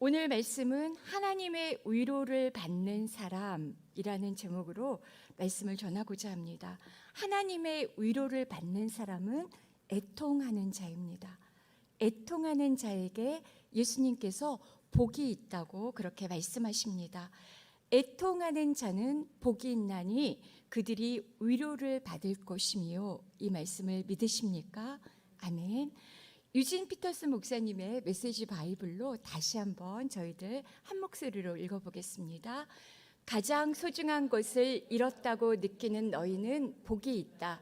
오늘 말씀은 하나님의 위로를 받는 사람이라는 제목으로 말씀을 전하고자 합니다. 하나님의 위로를 받는 사람은 애통하는 자입니다. 애통하는 자에게 예수님께서 복이 있다고 그렇게 말씀하십니다. 애통하는 자는 복이 있나니 그들이 위로를 받을 것이며, 이 말씀을 믿으십니까? 아멘. 유진 피터슨 목사님의 메시지 바이블로 다시 한번 저희들 한 목소리로 읽어보겠습니다. 가장 소중한 것을 잃었다고 느끼는 너희는 복이 있다.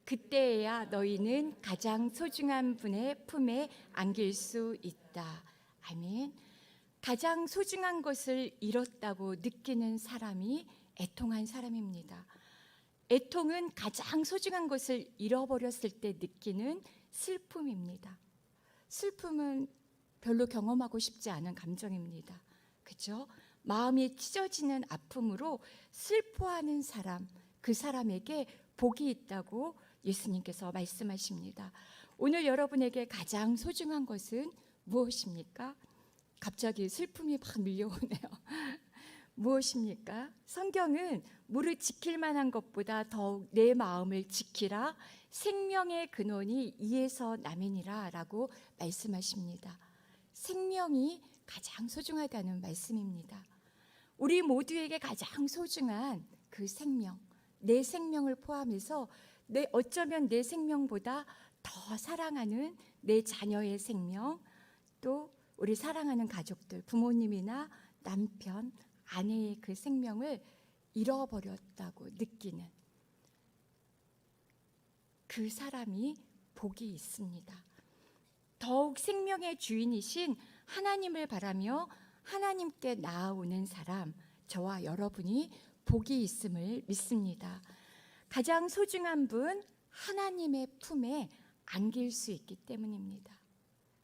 그때야 너희는 가장 소중한 분의 품에 안길 수 있다. 아멘. 가장 소중한 것을 잃었다고 느끼는 사람이 애통한 사람입니다. 애통은 가장 소중한 것을 잃어버렸을 때 느끼는 슬픔입니다. 슬픔은 별로 경험하고 싶지 않은 감정입니다. 그렇죠? 마음이 찢어지는 아픔으로 슬퍼하는 사람, 그 사람에게 복이 있다고 예수님께서 말씀하십니다. 오늘 여러분에게 가장 소중한 것은 무엇입니까? 갑자기 슬픔이 막 밀려오네요. 무엇입니까? 성경은 무릇 지킬 만한 것보다 더욱 내 마음을 지키라. 생명의 근원이 이에서 남이니라 라고 말씀하십니다. 생명이 가장 소중하다는 말씀입니다. 우리 모두에게 가장 소중한 그 생명, 내 생명을 포함해서 어쩌면 내 생명보다 더 사랑하는 내 자녀의 생명, 또 우리 사랑하는 가족들, 부모님이나 남편, 아내의 그 생명을 잃어버렸다고 느끼는 그 사람이 복이 있습니다. 더욱 생명의 주인이신 하나님을 바라며 하나님께 나아오는 사람, 저와 여러분이 복이 있음을 믿습니다. 가장 소중한 분, 하나님의 품에 안길 수 있기 때문입니다.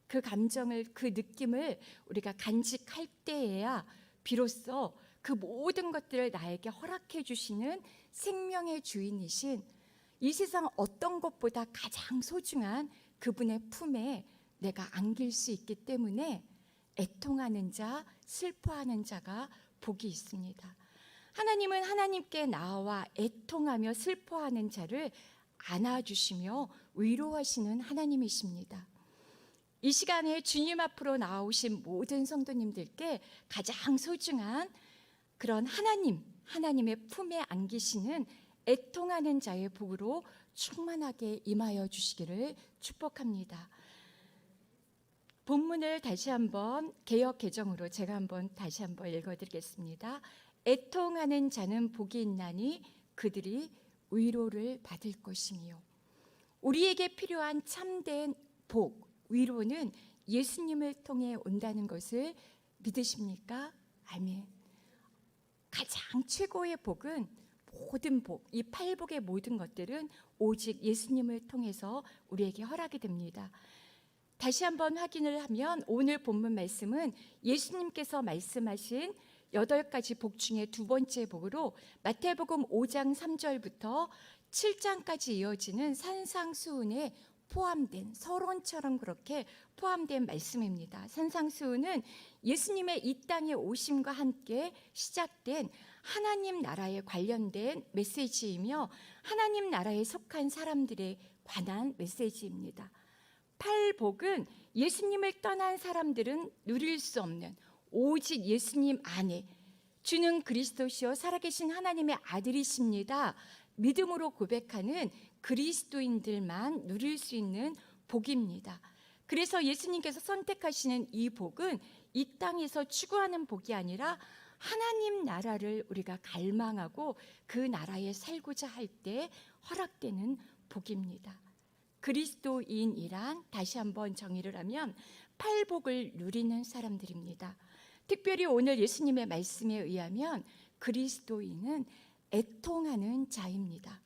그 감정을, 그 느낌을 우리가 간직할 때에야 비로소 그 모든 것들을 나에게 허락해 주시는 생명의 주인이신, 이 세상 어떤 것보다 가장 소중한 그분의 품에 내가 안길 수 있기 때문에 애통하는 자, 슬퍼하는 자가 복이 있습니다. 하나님은 하나님께 나와 애통하며 슬퍼하는 자를 안아주시며 위로하시는 하나님이십니다. 이 시간에 주님 앞으로 나오신 모든 성도님들께 가장 소중한 그런 하나님의 품에 안기시는 애통하는 자의 복으로 충만하게 임하여 주시기를 축복합니다. 본문을 다시 한번 개역 개정으로 제가 다시 한번 읽어드리겠습니다. 애통하는 자는 복이 있나니 그들이 위로를 받을 것이며. 우리에게 필요한 참된 복, 위로는 예수님을 통해 온다는 것을 믿으십니까? 아멘. 가장 최고의 복은, 모든 복, 이 팔복의 모든 것들은 오직 예수님을 통해서 우리에게 허락이 됩니다. 다시 한번 확인을 하면 오늘 본문 말씀은 예수님께서 말씀하신 8가지 복 중에 두 번째 복으로 마태복음 5장 3절부터 7장까지 이어지는 산상수훈에 포함된, 서론처럼 그렇게 포함된 말씀입니다. 산상수훈은 예수님의 이 땅에 오심과 함께 시작된 하나님 나라에 관련된 메시지이며 하나님 나라에 속한 사람들에 관한 메시지입니다. 팔복은 예수님을 떠난 사람들은 누릴 수 없는, 오직 예수님 안에 주는 그리스도시요 살아계신 하나님의 아들이십니다, 믿음으로 고백하는 그리스도인들만 누릴 수 있는 복입니다. 그래서 예수님께서 선택하시는 이 복은 이 땅에서 추구하는 복이 아니라 하나님 나라를 우리가 갈망하고 그 나라에 살고자 할 때 허락되는 복입니다. 그리스도인이란, 다시 한번 정의를 하면 팔복을 누리는 사람들입니다. 특별히 오늘 예수님의 말씀에 의하면 그리스도인은 애통하는 자입니다.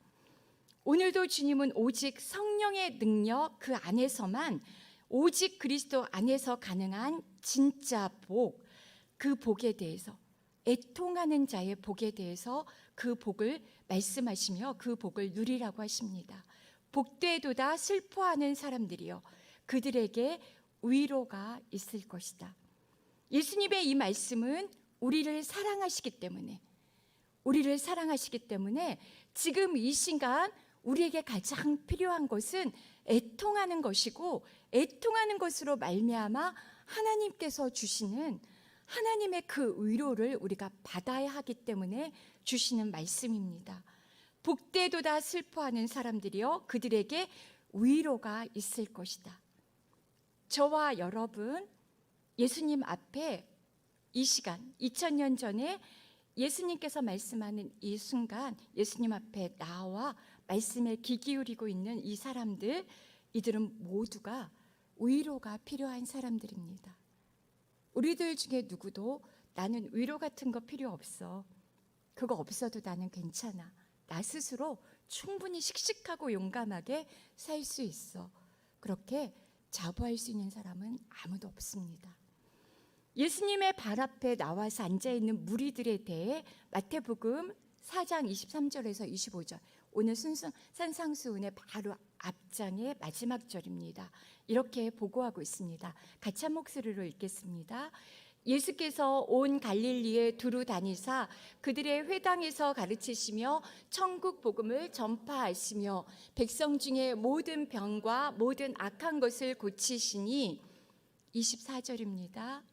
오늘도 주님은 오직 성령의 능력 그 안에서만, 오직 그리스도 안에서 가능한 진짜 복, 그 복에 대해서, 애통하는 자의 복에 대해서 그 복을 말씀하시며 그 복을 누리라고 하십니다. 복되도다 슬퍼하는 사람들이여, 그들에게 위로가 있을 것이다. 예수님의 이 말씀은 우리를 사랑하시기 때문에 지금 이 순간 우리에게 가장 필요한 것은 애통하는 것이고, 애통하는 것으로 말미암아 하나님께서 주시는 하나님의 그 위로를 우리가 받아야 하기 때문에 주시는 말씀입니다. 복되도다 슬퍼하는 사람들이여 그들에게 위로가 있을 것이다. 저와 여러분, 예수님 앞에 이 시간 2000년 전에 예수님께서 말씀하는 이 순간 예수님 앞에 나와 말씀에 귀 기울이고 있는 이 사람들, 이들은 모두가 위로가 필요한 사람들입니다. 우리들 중에 누구도 나는 위로 같은 거 필요 없어, 그거 없어도 나는 괜찮아, 나 스스로 충분히 씩씩하고 용감하게 살 수 있어, 그렇게 자부할 수 있는 사람은 아무도 없습니다. 예수님의 발 앞에 나와서 앉아있는 무리들에 대해 마태복음 4장 23절에서 25절, 오늘 산상수훈의 바로 앞장의 마지막 절입니다. 이렇게 보고하고 있습니다. 같이 한 목소리로 읽겠습니다. 예수께서 온 갈릴리에 두루 다니사 그들의 회당에서 가르치시며 천국 복음을 전파하시며 백성 중에 모든 병과 모든 악한 것을 고치시니, 24절입니다.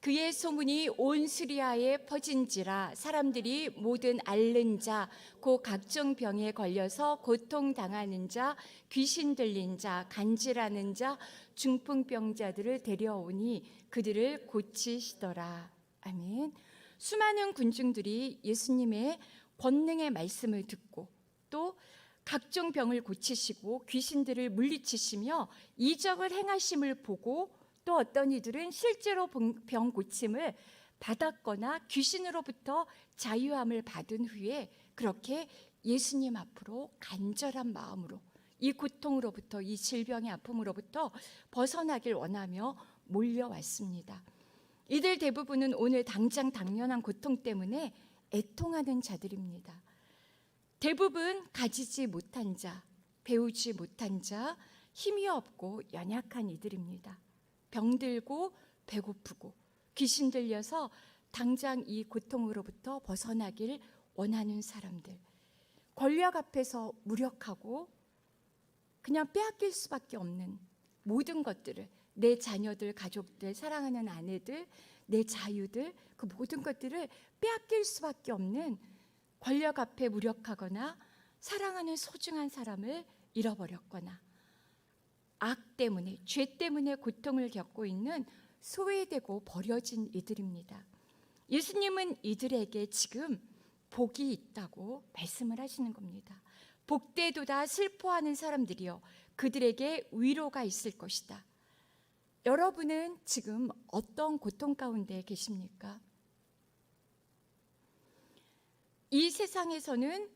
그의 소문이 온 수리아에 퍼진지라 사람들이 모든 앓는 자, 곧 각종 병에 걸려서 고통당하는 자, 귀신 들린 자, 간질하는 자, 중풍병자들을 데려오니 그들을 고치시더라. 아멘. 수많은 군중들이 예수님의 권능의 말씀을 듣고 또 각종 병을 고치시고 귀신들을 물리치시며 이적을 행하심을 보고, 또 어떤 이들은 실제로 병 고침을 받았거나 귀신으로부터 자유함을 받은 후에 그렇게 예수님 앞으로 간절한 마음으로 이 고통으로부터, 이 질병의 아픔으로부터 벗어나길 원하며 몰려왔습니다. 이들 대부분은 오늘 당장 당면한 고통 때문에 애통하는 자들입니다. 대부분 가지지 못한 자, 배우지 못한 자, 힘이 없고 연약한 이들입니다. 병들고 배고프고 귀신 들려서 당장 이 고통으로부터 벗어나길 원하는 사람들, 권력 앞에서 무력하고 그냥 빼앗길 수밖에 없는 모든 것들을, 내 자녀들, 가족들, 사랑하는 아내들, 내 자유들, 그 모든 것들을 빼앗길 수밖에 없는, 권력 앞에 무력하거나 사랑하는 소중한 사람을 잃어버렸거나 악 때문에, 죄 때문에 고통을 겪고 있는 소외되고 버려진 이들입니다. 예수님은 이들에게 지금 복이 있다고 말씀을 하시는 겁니다. 복되도다 슬퍼하는 사람들이여 그들에게 위로가 있을 것이다. 여러분은 지금 어떤 고통 가운데 계십니까? 이 세상에서는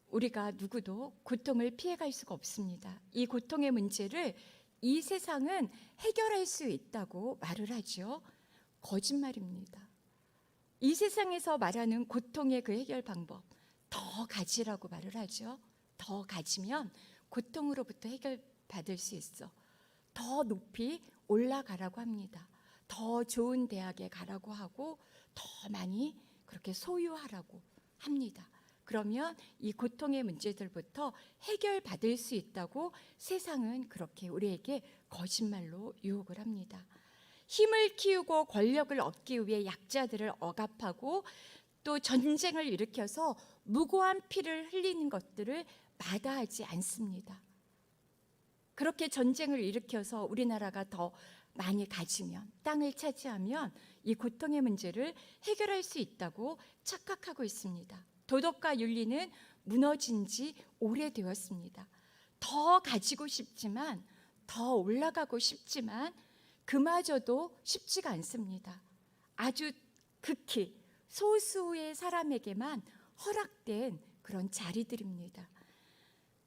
우리가 누구도 고통을 피해갈 수가 없습니다. 이 고통의 문제를 이 세상은 해결할 수 있다고 말을 하죠. 거짓말입니다. 이 세상에서 말하는 고통의 그 해결 방법, 더 가지라고 말을 하죠. 더 가지면 고통으로부터 해결받을 수 있어. 더 높이 올라가라고 합니다. 더 좋은 대학에 가라고 하고 더 많이 그렇게 소유하라고 합니다. 그러면 이 고통의 문제들부터 해결받을 수 있다고 세상은 그렇게 우리에게 거짓말로 유혹을 합니다. 힘을 키우고 권력을 얻기 위해 약자들을 억압하고 또 전쟁을 일으켜서 무고한 피를 흘리는 것들을 마다하지 않습니다. 그렇게 전쟁을 일으켜서 우리나라가 더 많이 가지면, 땅을 차지하면 이 고통의 문제를 해결할 수 있다고 착각하고 있습니다. 도덕과 윤리는 무너진 지 오래되었습니다. 더 가지고 싶지만, 더 올라가고 싶지만 그마저도 쉽지가 않습니다. 아주 극히 소수의 사람에게만 허락된 그런 자리들입니다.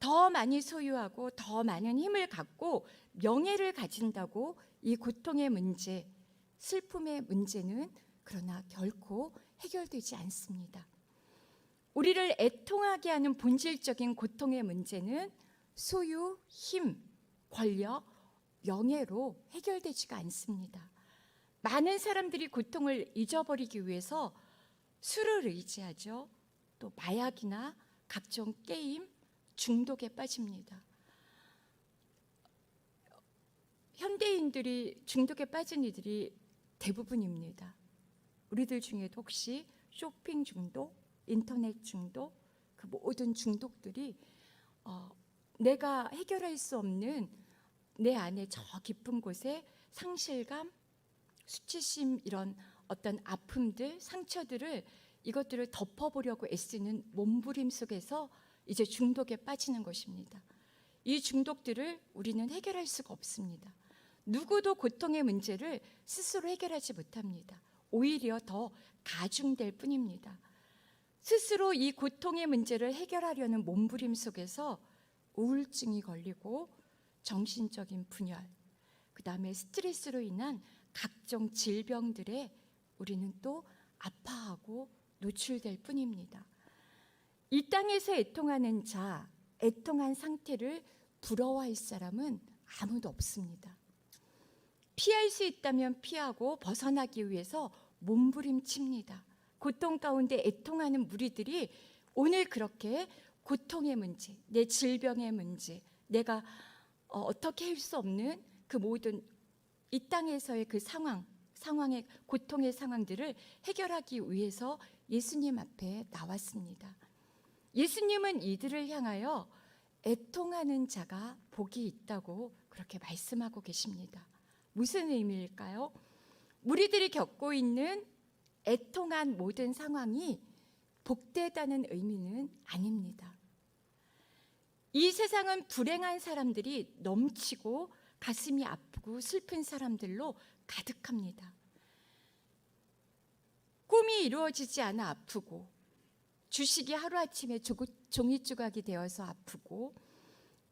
더 많이 소유하고 더 많은 힘을 갖고 명예를 가진다고 이 고통의 문제, 슬픔의 문제는 그러나 결코 해결되지 않습니다. 우리를 애통하게 하는 본질적인 고통의 문제는 소유, 힘, 권력, 명예로 해결되지가 않습니다. 많은 사람들이 고통을 잊어버리기 위해서 술을 의지하죠. 또 마약이나 각종 게임, 중독에 빠집니다. 현대인들이 중독에 빠진 이들이 대부분입니다. 우리들 중에도 혹시 쇼핑 중독, 인터넷 중독, 그 모든 중독들이 내가 해결할 수 없는 내 안에 저 깊은 곳에 상실감, 수치심, 이런 어떤 아픔들, 상처들을 이것들을 덮어보려고 애쓰는 몸부림 속에서 이제 중독에 빠지는 것입니다. 이 중독들을 우리는 해결할 수가 없습니다. 누구도 고통의 문제를 스스로 해결하지 못합니다. 오히려 더 가중될 뿐입니다. 스스로 이 고통의 문제를 해결하려는 몸부림 속에서 우울증이 걸리고 정신적인 분열, 그 다음에 스트레스로 인한 각종 질병들에 우리는 또 아파하고 노출될 뿐입니다. 이 땅에서 애통하는 자, 애통한 상태를 부러워할 사람은 아무도 없습니다. 피할 수 있다면 피하고 벗어나기 위해서 몸부림칩니다. 고통 가운데 애통하는 무리들이 오늘 그렇게 고통의 문제, 내 질병의 문제, 내가 어떻게 할 수 없는 그 모든 이 땅에서의 그 상황의 고통의 상황들을 해결하기 위해서 예수님 앞에 나왔습니다. 예수님은 이들을 향하여 애통하는 자가 복이 있다고 그렇게 말씀하고 계십니다. 무슨 의미일까요? 무리들이 겪고 있는 애통한 모든 상황이 복되다는 의미는 아닙니다. 이 세상은 불행한 사람들이 넘치고 가슴이 아프고 슬픈 사람들로 가득합니다. 꿈이 이루어지지 않아 아프고, 주식이 하루아침에 종이 조각이 되어서 아프고,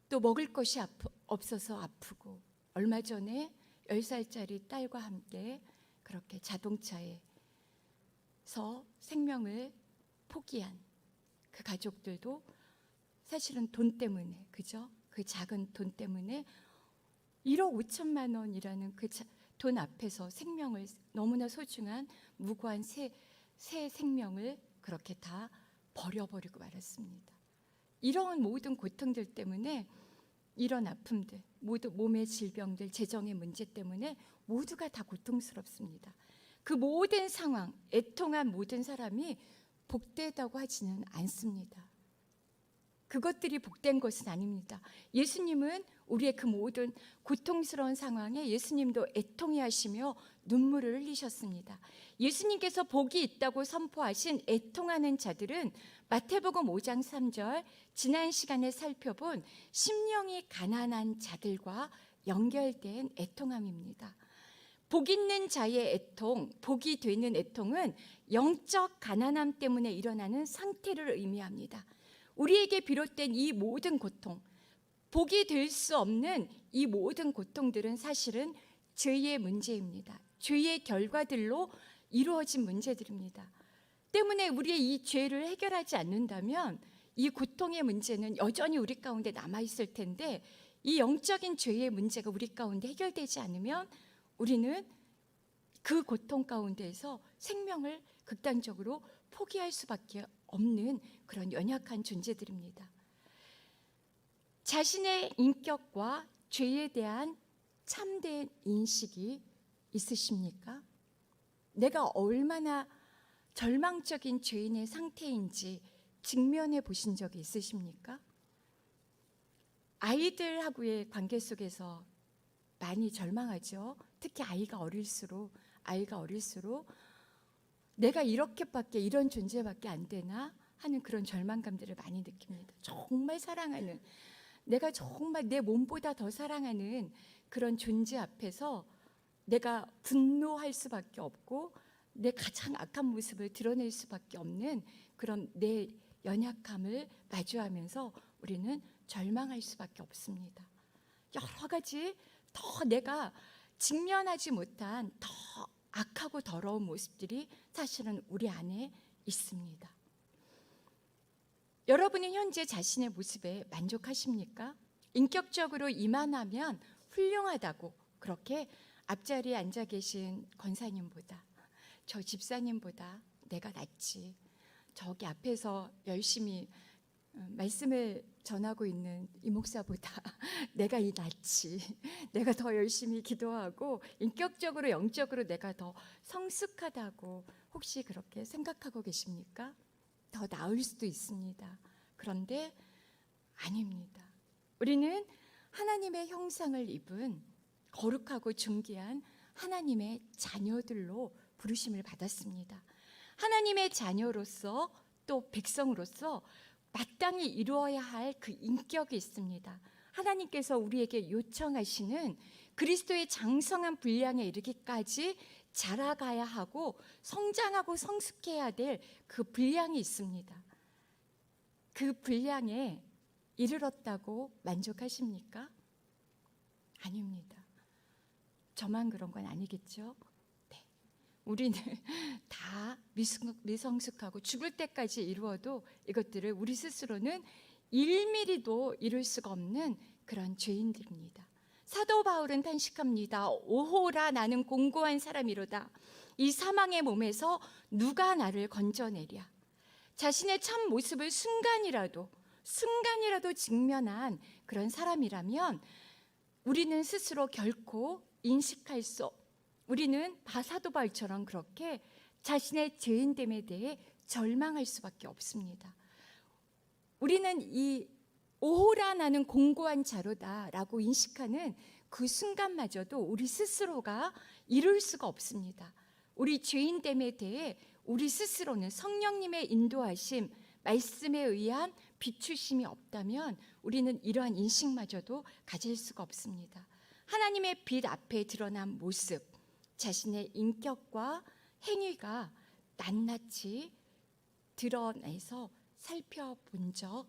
또 먹을 것이 없어서 아프고, 얼마 전에 10살짜리 딸과 함께 그렇게 자동차에서 생명을 포기한 그 가족들도 사실은 돈 때문에, 그죠? 그 작은 돈 때문에 1억 5천만 원이라는 그 돈 앞에서 생명을, 너무나 소중한 무고한 새 생명을 그렇게 다 버려버리고 말았습니다. 이런 모든 고통들 때문에, 이런 아픔들, 모두 몸의 질병들, 재정의 문제 때문에 모두가 다 고통스럽습니다. 그 모든 상황, 애통한 모든 사람이 복되다고 하지는 않습니다. 그것들이 복된 것은 아닙니다. 예수님은 우리의 그 모든 고통스러운 상황에 예수님도 애통해 하시며 눈물을 흘리셨습니다. 예수님께서 복이 있다고 선포하신 애통하는 자들은 마태복음 5장 3절, 지난 시간에 살펴본 심령이 가난한 자들과 연결된 애통함입니다. 복 있는 자의 애통, 복이 되는 애통은 영적 가난함 때문에 일어나는 상태를 의미합니다. 우리에게 비롯된 이 모든 고통, 복이 될 수 없는 이 모든 고통들은 사실은 죄의 문제입니다. 죄의 결과들로 이루어진 문제들입니다. 때문에 우리의 이 죄를 해결하지 않는다면 이 고통의 문제는 여전히 우리 가운데 남아있을 텐데, 이 영적인 죄의 문제가 우리 가운데 해결되지 않으면 우리는 그 고통 가운데에서 생명을 극단적으로 포기할 수밖에 없는 그런 연약한 존재들입니다. 자신의 인격과 죄에 대한 참된 인식이 있으십니까? 내가 얼마나 절망적인 죄인의 상태인지 직면해 보신 적이 있으십니까? 아이들하고의 관계 속에서 많이 절망하죠. 특히 아이가 어릴수록 내가 이렇게밖에, 이런 존재밖에 안 되나 하는 그런 절망감들을 많이 느낍니다. 정말 사랑하는, 내가 정말 내 몸보다 더 사랑하는 그런 존재 앞에서 내가 분노할 수밖에 없고 내 가장 악한 모습을 드러낼 수밖에 없는 그런 내 연약함을 마주하면서 우리는 절망할 수밖에 없습니다. 여러 가지 더 내가 직면하지 못한 더 악하고 더러운 모습들이 사실은 우리 안에 있습니다. 여러분은 현재 자신의 모습에 만족하십니까? 인격적으로 이만하면 훌륭하다고 그렇게 앞자리에 앉아 계신 권사님보다, 저 집사님보다 내가 낫지. 저기 앞에서 열심히 말씀을 전하고 있는 이 목사보다 내가 이 낫지. 내가 더 열심히 기도하고 인격적으로 영적으로 내가 더 성숙하다고 혹시 그렇게 생각하고 계십니까? 더 나을 수도 있습니다. 그런데 아닙니다. 우리는 하나님의 형상을 입은 거룩하고 존귀한 하나님의 자녀들로 부르심을 받았습니다. 하나님의 자녀로서 또 백성으로서 마땅히 이루어야 할 그 인격이 있습니다. 하나님께서 우리에게 요청하시는 그리스도의 장성한 분량에 이르기까지 자라가야 하고 성장하고 성숙해야 될 그 분량이 있습니다. 그 분량에 이르렀다고 만족하십니까? 아닙니다. 저만 그런 건 아니겠죠? 네. 우리는 다 미성숙하고 죽을 때까지 이루어도 이것들을 우리 스스로는 1mm도 이룰 수가 없는 그런 죄인들입니다. 사도 바울은 탄식합니다. 오호라 나는 공고한 사람이로다. 이 사망의 몸에서 누가 나를 건져내랴. 자신의 참 모습을 순간이라도 직면한 그런 사람이라면 우리는 스스로 결코 인식할 수, 우리는 사도 바울처럼 그렇게 자신의 죄인됨에 대해 절망할 수밖에 없습니다. 우리는 이 오호라 나는 공고한 자로다라고 인식하는 그 순간마저도 우리 스스로가 이룰 수가 없습니다. 우리 죄인됨에 대해 우리 스스로는 성령님의 인도하심, 말씀에 의한 비추심이 없다면 우리는 이러한 인식마저도 가질 수가 없습니다. 하나님의 빛 앞에 드러난 모습, 자신의 인격과 행위가 낱낱이 드러내서 살펴본 적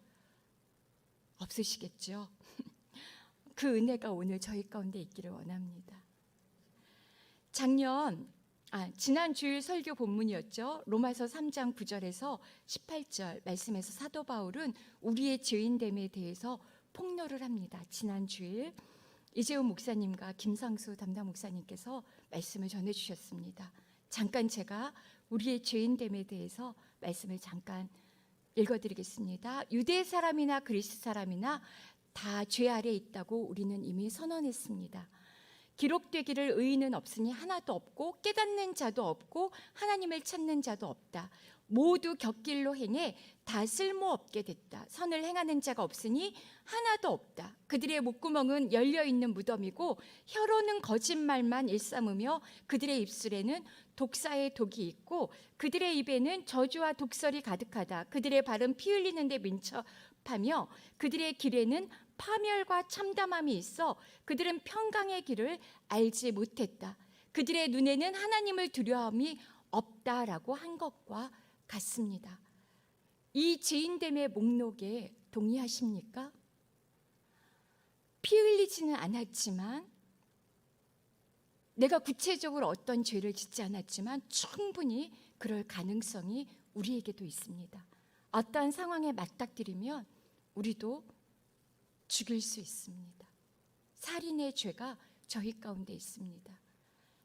없으시겠죠? 그 은혜가 오늘 저희 가운데 있기를 원합니다. 지난 주일 설교 본문이었죠. 로마서 3장 9절에서 18절 말씀에서 사도 바울은 우리의 죄인됨에 대해서 폭로를 합니다. 지난 주일 이재훈 목사님과 김상수 담당 목사님께서 말씀을 전해주셨습니다. 잠깐 제가 우리의 죄인됨에 대해서 말씀을 잠깐 읽어드리겠습니다. 유대 사람이나 그리스 사람이나 다 죄 아래 있다고 우리는 이미 선언했습니다. 기록되기를 의인은 없으니 하나도 없고 깨닫는 자도 없고 하나님을 찾는 자도 없다. 모두 곁길로 행해 다 쓸모없게 됐다. 선을 행하는 자가 없으니 하나도 없다. 그들의 목구멍은 열려있는 무덤이고 혀로는 거짓말만 일삼으며 그들의 입술에는 독사의 독이 있고 그들의 입에는 저주와 독설이 가득하다. 그들의 발은 피 흘리는 데 민첩하며 그들의 길에는 파멸과 참담함이 있어 그들은 평강의 길을 알지 못했다. 그들의 눈에는 하나님을 두려움이 없다라고 한 것과 같습니다. 이 죄인됨의 목록에 동의하십니까? 피 흘리지는 않았지만 내가 구체적으로 어떤 죄를 짓지 않았지만 충분히 그럴 가능성이 우리에게도 있습니다. 어떠한 상황에 맞닥뜨리면 우리도 죽일 수 있습니다. 살인의 죄가 저희 가운데 있습니다.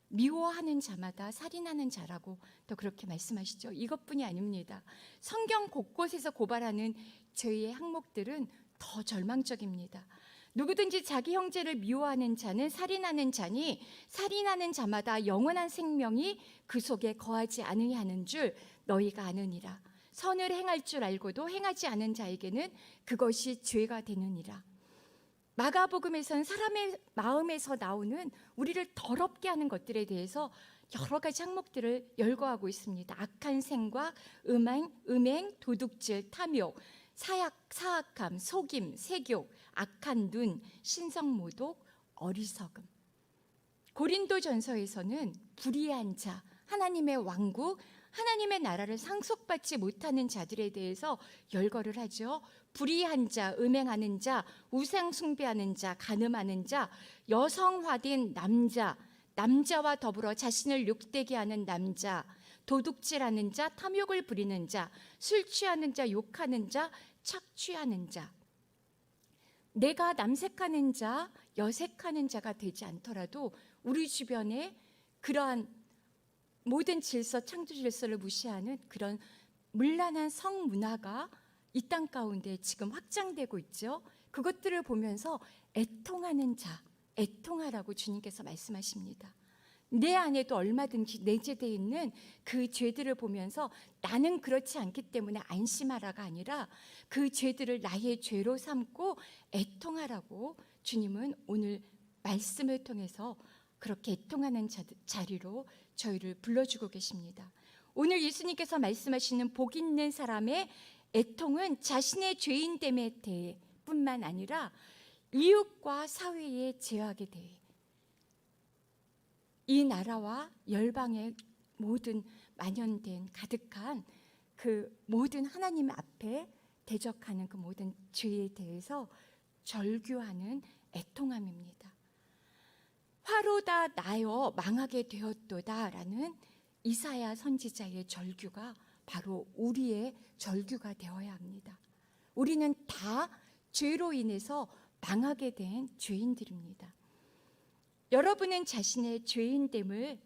미워하는 자마다 살인하는 자라고 또 그렇게 말씀하시죠. 이것뿐이 아닙니다. 성경 곳곳에서 고발하는 죄의 항목들은 더 절망적입니다. 누구든지 자기 형제를 미워하는 자는 살인하는 자니 살인하는 자마다 영원한 생명이 그 속에 거하지 않으냐 하는 줄 너희가 아느니라. 선을 행할 줄 알고도 행하지 않은 자에게는 그것이 죄가 되느니라. 마가복음에서는 사람의 마음에서 나오는 우리를 더럽게 하는 것들에 대해서 여러 가지 항목들을 열거하고 있습니다. 악한 생각, 음행, 도둑질, 탐욕, 사악함, 속임, 세욕, 악한 눈, 신성모독, 어리석음. 고린도전서에서는 불의한 자, 하나님의 왕국, 하나님의 나라를 상속받지 못하는 자들에 대해서 열거를 하죠. 불의한 자, 음행하는 자, 우상 숭배하는 자, 간음하는 자, 여성화된 남자, 남자와 더불어 자신을 욕되게 하는 남자, 도둑질하는 자, 탐욕을 부리는 자, 술 취하는 자, 욕하는 자, 착취하는 자. 내가 남색하는 자, 여색하는 자가 되지 않더라도 우리 주변에 그러한 모든 질서, 창조 질서를 무시하는 그런 문란한 성문화가 이 땅 가운데 지금 확장되고 있죠. 그것들을 보면서 애통하는 자, 애통하라고 주님께서 말씀하십니다. 내 안에도 얼마든지 내재되어 있는 그 죄들을 보면서 나는 그렇지 않기 때문에 안심하라가 아니라 그 죄들을 나의 죄로 삼고 애통하라고 주님은 오늘 말씀을 통해서 그렇게 애통하는 자리로 저희를 불러주고 계십니다. 오늘 예수님께서 말씀하시는 복 있는 사람의 애통은 자신의 죄인됨에 대해 뿐만 아니라 이웃과 사회의 죄악에 대해 이 나라와 열방의 모든 만연된 가득한 그 모든 하나님 앞에 대적하는 그 모든 죄에 대해서 절규하는 애통함입니다. 화로다 나여 망하게 되었도다 라는 이사야 선지자의 절규가 바로 우리의 절규가 되어야 합니다. 우리는 다 죄로 인해서 망하게 된 죄인들입니다. 여러분은 자신의 죄인됨을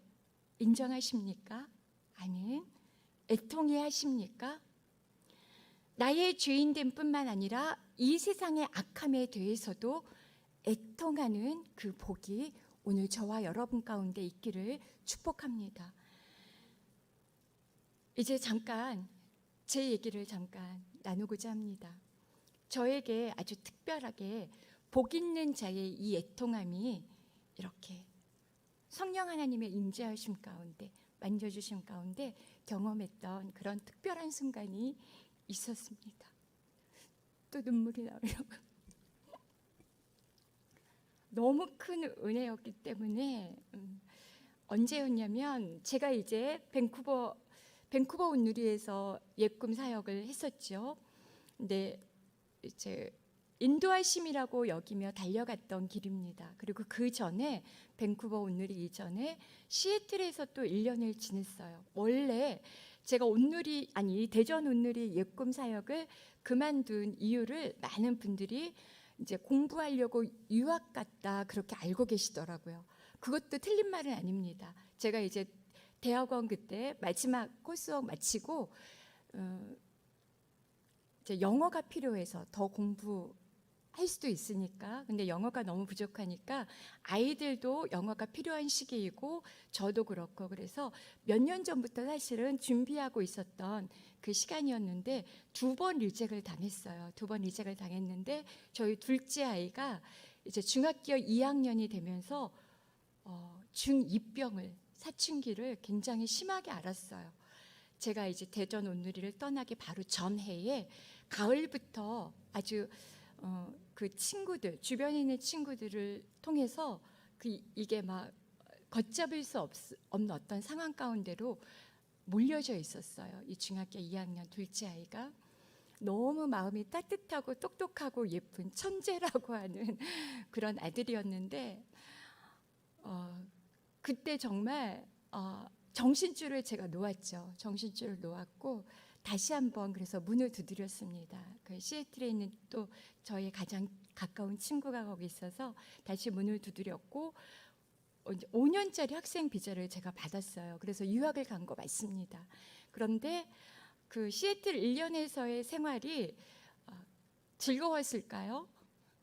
인정하십니까? 아니면 애통해 하십니까? 나의 죄인됨뿐만 아니라 이 세상의 악함에 대해서도 애통하는 그 복이 오늘 저와 여러분 가운데 있기를 축복합니다. 이제 잠깐 제 얘기를 잠깐 나누고자 합니다. 저에게 아주 특별하게 복 있는 자의 이 애통함이 이렇게 성령 하나님의 임재하심 가운데, 만져주심 가운데 경험했던 그런 특별한 순간이 있었습니다. 또 눈물이 나오려고. 너무 큰 은혜였기 때문에 언제였냐면 제가 이제 밴쿠버 온누리에서 예꿈 사역을 했었죠. 근데 이제 인도하심이라고 여기며 달려갔던 길입니다. 그리고 그 전에 밴쿠버 온누리 이전에 시애틀에서 또 1년을 지냈어요. 원래 제가 대전 온누리 예꿈 사역을 그만둔 이유를 많은 분들이 이제 공부하려고 유학 갔다 그렇게 알고 계시더라고요. 그것도 틀린 말은 아닙니다. 제가 이제 대학원 그때 마지막 코스웍 마치고 이제 영어가 필요해서 더 공부할 수도 있으니까, 근데 영어가 너무 부족하니까 아이들도 영어가 필요한 시기이고 저도 그렇고, 그래서 몇 년 전부터 사실은 준비하고 있었던 그 시간이었는데 2번 리젝을 당했어요. 2번 리젝을 당했는데 저희 둘째 아이가 이제 중학교 2학년이 되면서 중2병을, 사춘기를 굉장히 심하게 앓았어요. 제가 이제 대전 온누리를 떠나기 바로 전해에 가을부터 아주 그 친구들, 주변에 있는 친구들을 통해서 이게 막 걷잡을 수 없는 어떤 상황 가운데로 몰려져 있었어요. 이 중학교 2학년 둘째 아이가 너무 마음이 따뜻하고 똑똑하고 예쁜 천재라고 하는 그런 아들이었는데 그때 정말 정신줄을 제가 놓았죠. 정신줄을 놓았고 다시 한번 그래서 문을 두드렸습니다. 그 시애틀에 있는 또 저희 가장 가까운 친구가 거기 있어서 다시 문을 두드렸고 5년짜리 학생 비자를 제가 받았어요. 그래서 유학을 간 거 맞습니다. 그런데 그 시애틀 1년에서의 생활이 즐거웠을까요?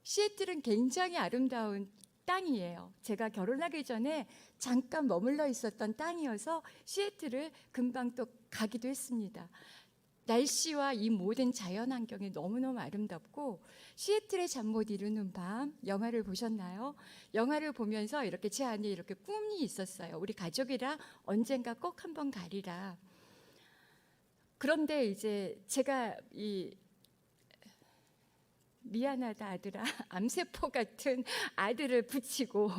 시애틀은 굉장히 아름다운 땅이에요. 제가 결혼하기 전에 잠깐 머물러 있었던 땅이어서 시애틀을 금방 또 가기도 했습니다. 날씨와 이 모든 자연환경이 너무너무 아름답고, 시애틀의 잠 못 이루는 밤 영화를 보셨나요? 영화를 보면서 이렇게 제 안에 이렇게 꿈이 있었어요. 우리 가족이랑 언젠가 꼭 한번 가리라. 그런데 이제 제가 미안하다 아들아, 암세포 같은 아들을 붙이고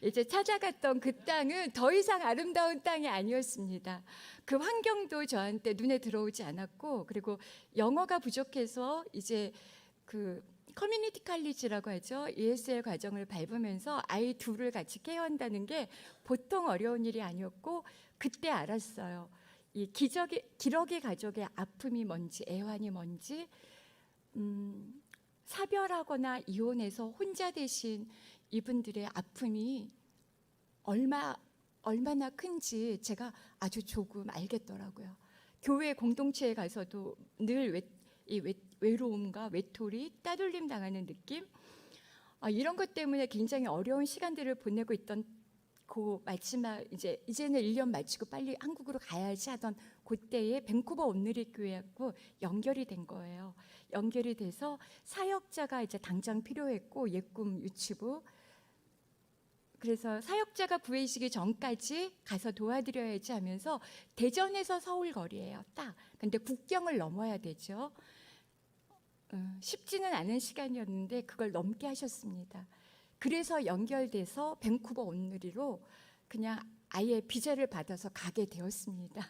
이제 찾아갔던 그 땅은 더 이상 아름다운 땅이 아니었습니다. 그 환경도 저한테 눈에 들어오지 않았고, 그리고 영어가 부족해서 이제 그 커뮤니티 칼리지라고 하죠. ESL 과정을 밟으면서 아이 둘을 같이 케어한다는 게 보통 어려운 일이 아니었고, 그때 알았어요. 이 기러기 가족의 아픔이 뭔지, 애환이 뭔지. 사별하거나 이혼해서 혼자 되신 이분들의 아픔이 얼마나 큰지 제가 아주 조금 알겠더라고요. 교회 공동체에 가서도 늘 외로움과 외톨이, 따돌림 당하는 느낌, 이런 것 때문에 굉장히 어려운 시간들을 보내고 있던 그 마지막 이제는 1년 마치고 빨리 한국으로 가야지 하던 그때에 밴쿠버 온누리 교회하고 연결이 된 거예요. 연결이 돼서 사역자가 이제 당장 필요했고 예꿈 유치부, 그래서 사역자가 구해지기 전까지 가서 도와드려야지 하면서 대전에서 서울 거리예요. 딱. 근데 국경을 넘어야 되죠. 쉽지는 않은 시간이었는데 그걸 넘게 하셨습니다. 그래서 연결돼서 밴쿠버 온누리로 그냥 아예 비자를 받아서 가게 되었습니다.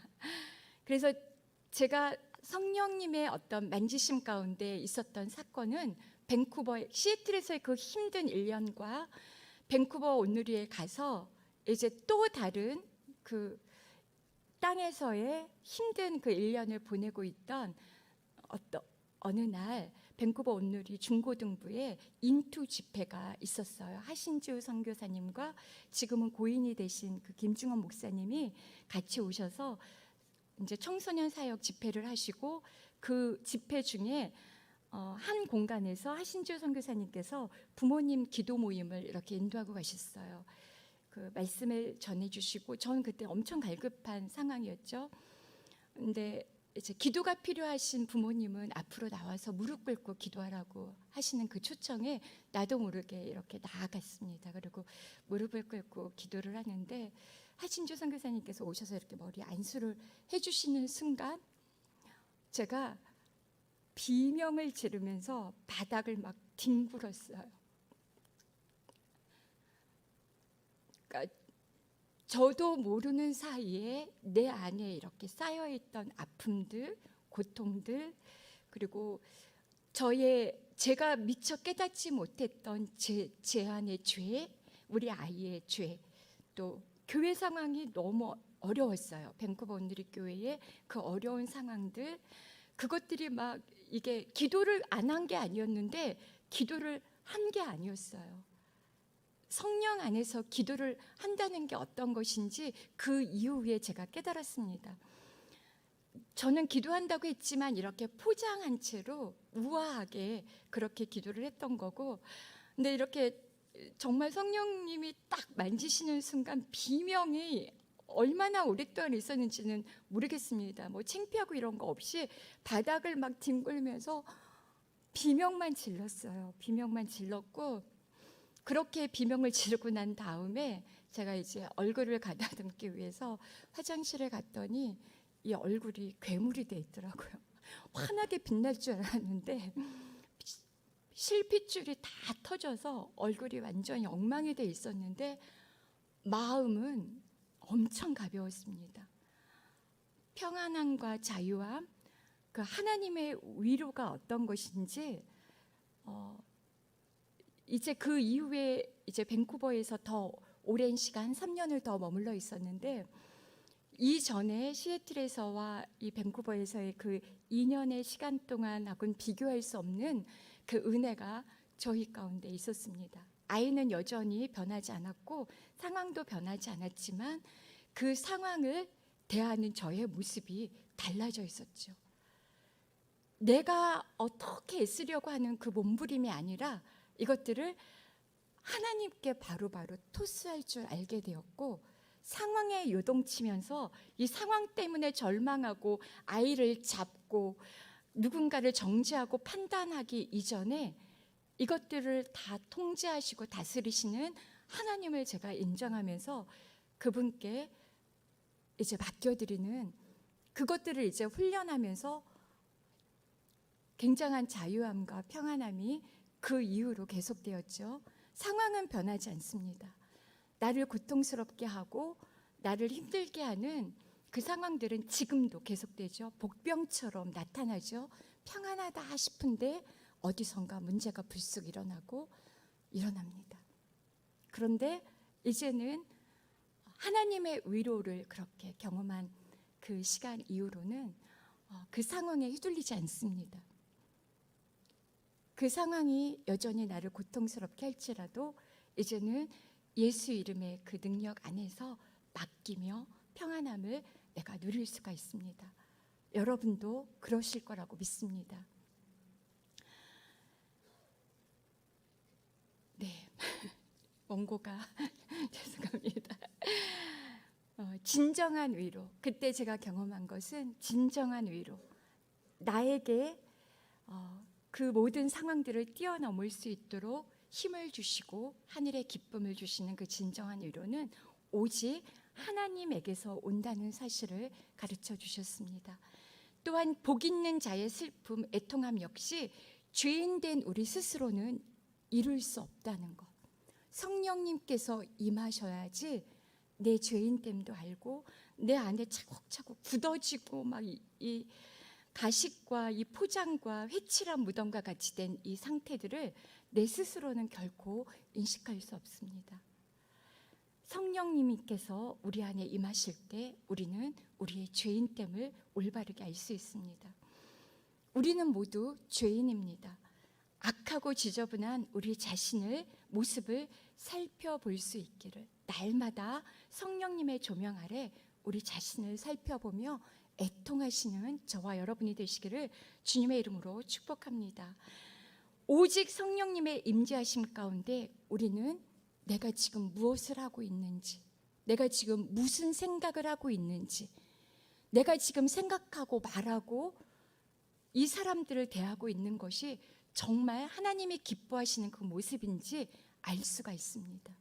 그래서 제가 성령님의 어떤 만지심 가운데 있었던 사건은 밴쿠버 시애틀에서의 그 힘든 1년과 밴쿠버 온누리에 가서 이제 또 다른 그 땅에서의 힘든 그 1년을 보내고 있던 어느 날 밴쿠버 온누리 중고등부에 인투 집회가 있었어요. 하신주 선교사님과 지금은 고인이 되신 그 김중원 목사님이 같이 오셔서 이제 청소년 사역 집회를 하시고 그 집회 중에 한 공간에서 하신주 선교사님께서 부모님 기도 모임을 이렇게 인도하고 가셨어요. 그 말씀을 전해주시고 전 그때 엄청 갈급한 상황이었죠. 근데 이제 기도가 필요하신 부모님은 앞으로 나와서 무릎 꿇고 기도하라고 하시는 그 초청에 나도 모르게 이렇게 나아갔습니다. 그리고 무릎을 꿇고 기도를 하는데 하신주 선교사님께서 오셔서 이렇게 머리 안수를 해주시는 순간 제가 비명을 지르면서 바닥을 막 뒹굴었어요. 그러니까 저도 모르는 사이에 내 안에 이렇게 쌓여있던 아픔들, 고통들, 그리고 제가 미처 깨닫지 못했던 제 안의 죄, 우리 아이의 죄, 또 교회 상황이 너무 어려웠어요. 밴쿠버 온누리 교회의 그 어려운 상황들, 그것들이 막 이게 기도를 안 한 게 아니었는데 기도를 한 게 아니었어요. 성령 안에서 기도를 한다는 게 어떤 것인지 그 이후에 제가 깨달았습니다. 저는 기도한다고 했지만 이렇게 포장한 채로 우아하게 그렇게 기도를 했던 거고, 근데 이렇게 정말 성령님이 딱 만지시는 순간 비명이 얼마나 오랫동안 있었는지는 모르겠습니다. 뭐 창피하고 이런 거 없이 바닥을 막 뒹굴면서 비명만 질렀어요. 비명만 질렀고, 그렇게 비명을 지르고 난 다음에 제가 이제 얼굴을 가다듬기 위해서 화장실에 갔더니 이 얼굴이 괴물이 돼 있더라고요. 환하게 빛날 줄 알았는데 실핏줄이 다 터져서 얼굴이 완전히 엉망이 돼 있었는데 마음은 엄청 가벼웠습니다. 평안함과 자유함, 그 하나님의 위로가 어떤 것인지 이제 그 이후에 이제 밴쿠버에서 더 오랜 시간 3년을 더 머물러 있었는데 이전에 시애틀에서와 이 밴쿠버에서의 그 2년의 시간 동안하고는 비교할 수 없는 그 은혜가 저희 가운데 있었습니다. 아이는 여전히 변하지 않았고 상황도 변하지 않았지만 그 상황을 대하는 저의 모습이 달라져 있었죠. 내가 어떻게 애쓰려고 하는 그 몸부림이 아니라 이것들을 하나님께 바로바로 토스할 줄 알게 되었고, 상황에 요동치면서 이 상황 때문에 절망하고 아이를 잡고 누군가를 정죄하고 판단하기 이전에 이것들을 다 통제하시고 다스리시는 하나님을 제가 인정하면서 그분께 이제 맡겨드리는 그것들을 이제 훈련하면서 굉장한 자유함과 평안함이 그 이후로 계속되었죠. 상황은 변하지 않습니다. 나를 고통스럽게 하고 나를 힘들게 하는 그 상황들은 지금도 계속되죠. 복병처럼 나타나죠. 평안하다 싶은데 어디선가 문제가 불쑥 일어납니다. 그런데 이제는 하나님의 위로를 그렇게 경험한 그 시간 이후로는 그 상황에 휘둘리지 않습니다. 그 상황이 여전히 나를 고통스럽게 할지라도 이제는 예수 이름의 그 능력 안에서 맡기며 평안함을 내가 누릴 수가 있습니다. 여러분도 그러실 거라고 믿습니다. 네, 원고가 죄송합니다. 진정한 위로. 그때 제가 경험한 것은 진정한 위로. 나에게 그 모든 상황들을 뛰어넘을 수 있도록 힘을 주시고 하늘의 기쁨을 주시는 그 진정한 위로는 오직 하나님에게서 온다는 사실을 가르쳐 주셨습니다. 또한 복 있는 자의 슬픔, 애통함 역시 죄인된 우리 스스로는 이룰 수 없다는 것. 성령님께서 임하셔야지 내 죄인됨도 알고 내 안에 차곡차곡 굳어지고 막 이 가식과 이 포장과 회칠한 무덤과 같이 된 이 상태들을 내 스스로는 결코 인식할 수 없습니다. 성령님께서 우리 안에 임하실 때 우리는 우리의 죄인됨을 올바르게 알 수 있습니다. 우리는 모두 죄인입니다. 악하고 지저분한 우리 자신의 모습을 살펴볼 수 있기를, 날마다 성령님의 조명 아래 우리 자신을 살펴보며 애통하시는 저와 여러분이 되시기를 주님의 이름으로 축복합니다. 오직 성령님의 임재하심 가운데 우리는 내가 지금 무엇을 하고 있는지, 내가 지금 무슨 생각을 하고 있는지, 내가 지금 생각하고 말하고 이 사람들을 대하고 있는 것이 정말 하나님이 기뻐하시는 그 모습인지 알 수가 있습니다.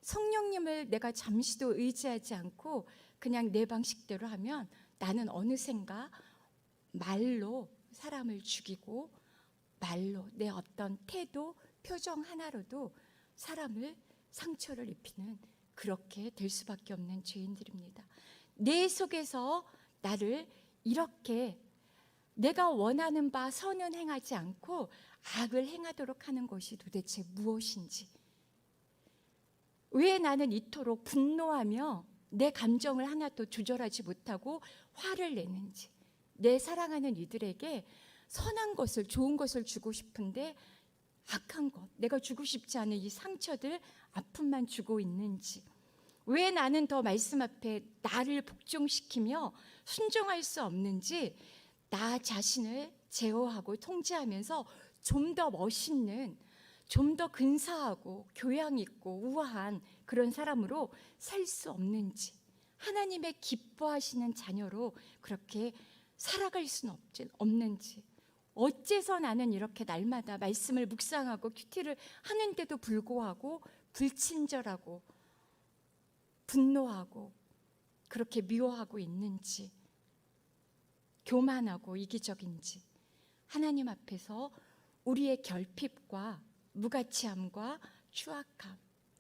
성령님을 내가 잠시도 의지하지 않고 그냥 내 방식대로 하면 나는 어느샌가 말로 사람을 죽이고 말로 내 어떤 태도, 표정 하나로도 사람을 상처를 입히는, 그렇게 될 수밖에 없는 죄인들입니다. 내 속에서 나를 이렇게 내가 원하는 바 선은 행하지 않고 악을 행하도록 하는 것이 도대체 무엇인지, 왜 나는 이토록 분노하며 내 감정을 하나도 조절하지 못하고 화를 내는지, 내 사랑하는 이들에게 선한 것을, 좋은 것을 주고 싶은데 악한 것, 내가 주고 싶지 않은 이 상처들, 아픔만 주고 있는지, 왜 나는 더 말씀 앞에 나를 복종시키며 순종할 수 없는지, 나 자신을 제어하고 통제하면서 좀 더 멋있는, 좀 더 근사하고 교양 있고 우아한 그런 사람으로 살 수 없는지, 하나님의 기뻐하시는 자녀로 그렇게 살아갈 수는 없는지, 어째서 나는 이렇게 날마다 말씀을 묵상하고 큐티를 하는데도 불구하고 불친절하고 분노하고 그렇게 미워하고 있는지, 교만하고 이기적인지, 하나님 앞에서 우리의 결핍과 무가치함과 추악함,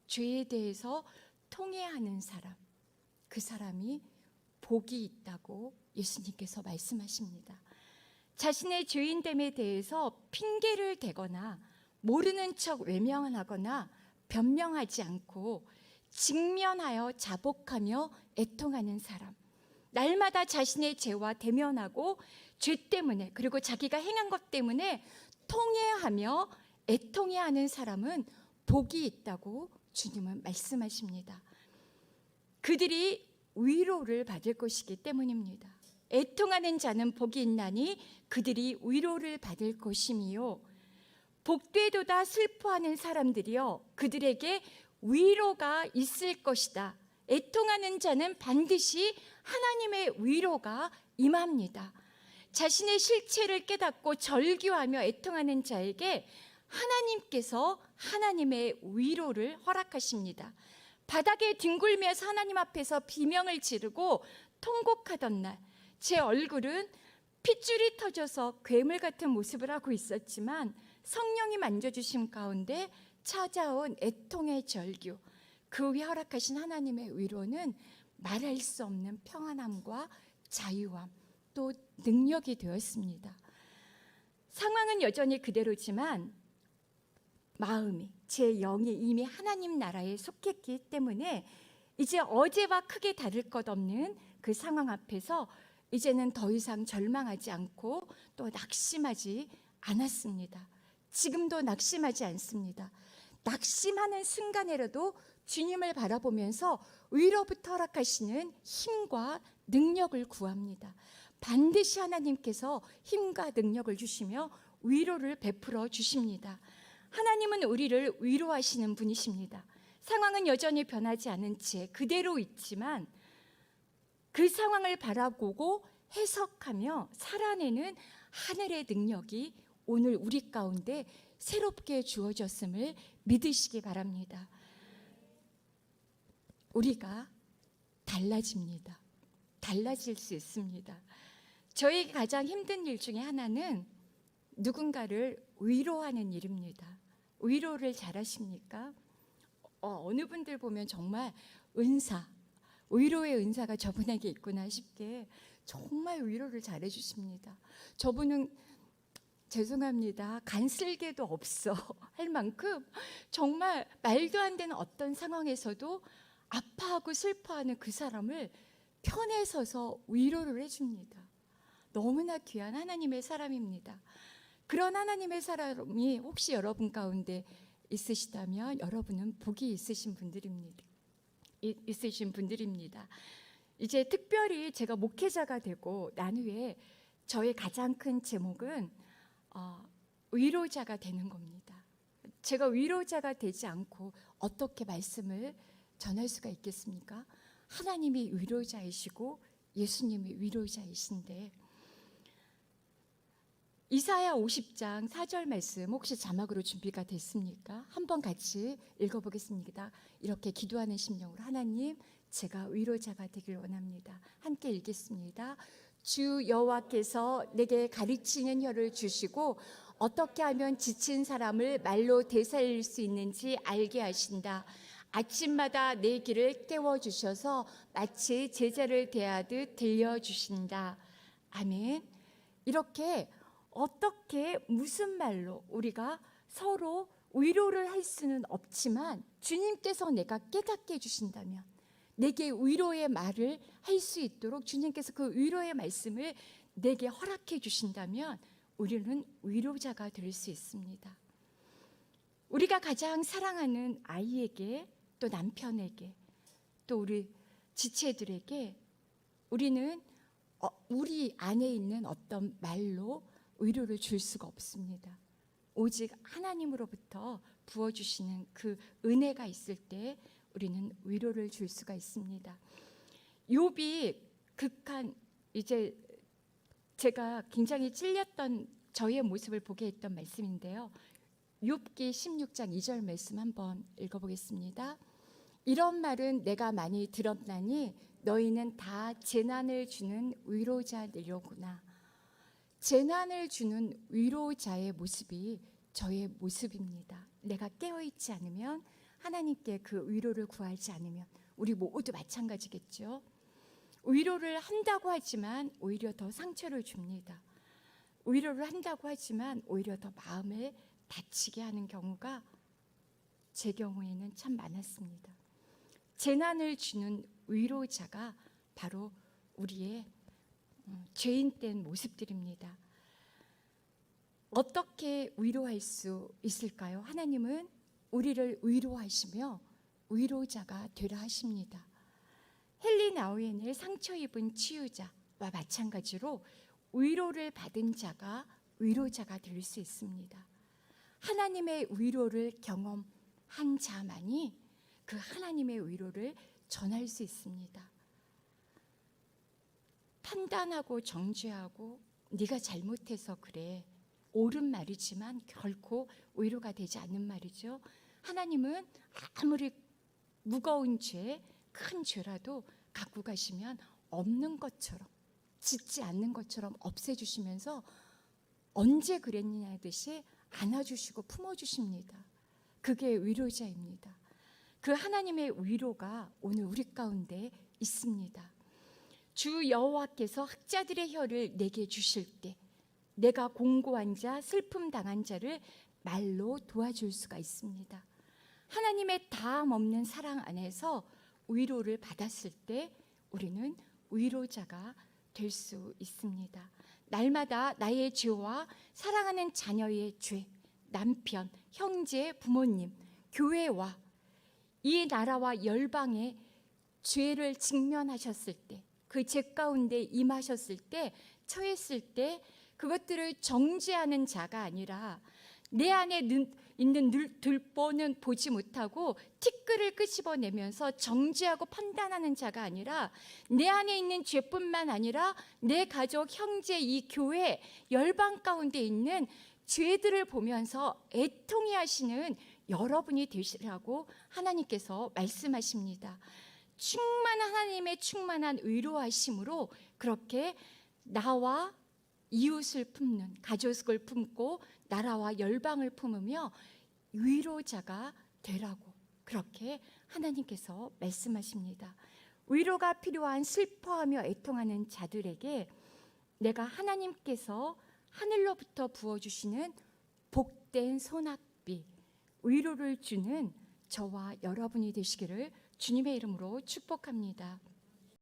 죄에 대해서 통회하는 사람, 그 사람이 복이 있다고 예수님께서 말씀하십니다. 자신의 죄인됨에 대해서 핑계를 대거나 모르는 척 외면하거나 변명하지 않고 직면하여 자복하며 애통하는 사람, 날마다 자신의 죄와 대면하고 죄 때문에, 그리고 자기가 행한 것 때문에 통회하며 애통해하는 사람은 복이 있다고 주님은 말씀하십니다. 그들이 위로를 받을 것이기 때문입니다. 애통하는 자는 복이 있나니 그들이 위로를 받을 것이미요, 복되도다 슬퍼하는 사람들이여 그들에게 위로가 있을 것이다. 애통하는 자는 반드시 하나님의 위로가 임합니다. 자신의 실체를 깨닫고 절규하며 애통하는 자에게 하나님께서 하나님의 위로를 허락하십니다. 바닥에 뒹굴면서 하나님 앞에서 비명을 지르고 통곡하던 날, 제 얼굴은 핏줄이 터져서 괴물 같은 모습을 하고 있었지만 성령이 만져주심 가운데 찾아온 애통의 절규, 그 위에 허락하신 하나님의 위로는 말할 수 없는 평안함과 자유함, 또 능력이 되었습니다. 상황은 여전히 그대로지만 마음이, 제 영이 이미 하나님 나라에 속했기 때문에 이제 어제와 크게 다를 것 없는 그 상황 앞에서 이제는 더 이상 절망하지 않고 또 낙심하지 않았습니다. 지금도 낙심하지 않습니다. 낙심하는 순간에라도 주님을 바라보면서 위로부터 허락하시는 힘과 능력을 구합니다. 반드시 하나님께서 힘과 능력을 주시며 위로를 베풀어 주십니다. 하나님은 우리를 위로하시는 분이십니다. 상황은 여전히 변하지 않은 채 그대로 있지만 그 상황을 바라보고 해석하며 살아내는 하늘의 능력이 오늘 우리 가운데 새롭게 주어졌음을 믿으시기 바랍니다. 우리가 달라집니다. 달라질 수 있습니다. 저희 가장 힘든 일 중에 하나는 누군가를 위로하는 일입니다. 위로를 잘하십니까? 어느 분들 보면 정말 위로의 은사가 저분에게 있구나 싶게 정말 위로를 잘해 주십니다. 저분은 죄송합니다. 간쓸게도 없어 할 만큼 정말 말도 안 되는 어떤 상황에서도 아파하고 슬퍼하는 그 사람을 편에 서서 위로를 해줍니다. 너무나 귀한 하나님의 사람입니다. 그런 하나님의 사람이 혹시 여러분 가운데 있으시다면 여러분은 복이 있으신 분들입니다. 이제 특별히 제가 목회자가 되고 난 후에 저의 가장 큰 제목은 위로자가 되는 겁니다. 제가 위로자가 되지 않고 어떻게 말씀을 전할 수가 있겠습니까? 하나님이 위로자이시고 예수님이 위로자이신데, 이사야 50장 4절 말씀 혹시 자막으로 준비가 됐습니까? 한번 같이 읽어보겠습니다. 이렇게 기도하는 심령으로 하나님, 제가 위로자가 되길 원합니다. 함께 읽겠습니다. 주 여호와께서 내게 가르치는 혀를 주시고 어떻게 하면 지친 사람을 말로 되살릴 수 있는지 알게 하신다. 아침마다 내 귀를 깨워주셔서 마치 제자를 대하듯 들려주신다. 아멘. 이렇게 어떻게 무슨 말로 우리가 서로 위로를 할 수는 없지만 주님께서 내가 깨닫게 해주신다면, 내게 위로의 말을 할 수 있도록 주님께서 그 위로의 말씀을 내게 허락해 주신다면 우리는 위로자가 될 수 있습니다. 우리가 가장 사랑하는 아이에게, 또 남편에게, 또 우리 지체들에게 우리는 우리 안에 있는 어떤 말로 위로를 줄 수가 없습니다. 오직 하나님으로부터 부어주시는 그 은혜가 있을 때 우리는 위로를 줄 수가 있습니다. 욥이 이제 제가 굉장히 찔렸던 저의 모습을 보게 했던 말씀인데요. 욥기 16장 2절 말씀 한번 읽어보겠습니다. 이런 말은 내가 많이 들었나니 너희는 다 재난을 주는 위로자들이로구나. 재난을 주는 위로자의 모습이 저의 모습입니다. 내가 깨어있지 않으면, 하나님께 그 위로를 구하지 않으면 우리 모두 마찬가지겠죠. 위로를 한다고 하지만 오히려 더 상처를 줍니다. 위로를 한다고 하지만 오히려 더 마음을 다치게 하는 경우가 제 경우에는 참 많았습니다. 재난을 주는 위로자가 바로 우리의 죄인된 모습들입니다. 어떻게 위로할 수 있을까요? 하나님은 우리를 위로하시며 위로자가 되라 하십니다. 헨리 나우엔의 상처 입은 치유자와 마찬가지로 위로를 받은 자가 위로자가 될 수 있습니다. 하나님의 위로를 경험한 자만이 그 하나님의 위로를 전할 수 있습니다. 판단하고 정죄하고 네가 잘못해서 그래, 옳은 말이지만 결코 위로가 되지 않는 말이죠. 하나님은 아무리 무거운 죄, 큰 죄라도 갖고 가시면 없는 것처럼, 짓지 않는 것처럼 없애주시면서 언제 그랬느냐 하듯이 안아주시고 품어주십니다. 그게 위로자입니다. 그 하나님의 위로가 오늘 우리 가운데 있습니다. 주 여호와께서 학자들의 혀를 내게 주실 때 내가 공고한 자, 슬픔 당한 자를 말로 도와줄 수가 있습니다. 하나님의 다함 없는 사랑 안에서 위로를 받았을 때 우리는 위로자가 될 수 있습니다. 날마다 나의 죄와 사랑하는 자녀의 죄, 남편, 형제, 부모님, 교회와 이 나라와 열방의 죄를 직면하셨을 때, 그 죄 가운데 임하셨을 때, 처했을 때 그것들을 정죄하는 자가 아니라 내 안에 있는 들보는 보지 못하고 티끌을 끄집어내면서 정죄하고 판단하는 자가 아니라 내 안에 있는 죄뿐만 아니라 내 가족, 형제, 이 교회, 열방 가운데 있는 죄들을 보면서 애통해 하시는 여러분이 되시라고 하나님께서 말씀하십니다. 충만한 하나님의 충만한 의로하심으로 그렇게 나와 이웃을 품는, 가족을 품고 나라와 열방을 품으며 위로자가 되라고 그렇게 하나님께서 말씀하십니다. 위로가 필요한 슬퍼하며 애통하는 자들에게 내가 하나님께서 하늘로부터 부어주시는 복된 소낙비, 위로를 주는 저와 여러분이 되시기를 주님의 이름으로 축복합니다.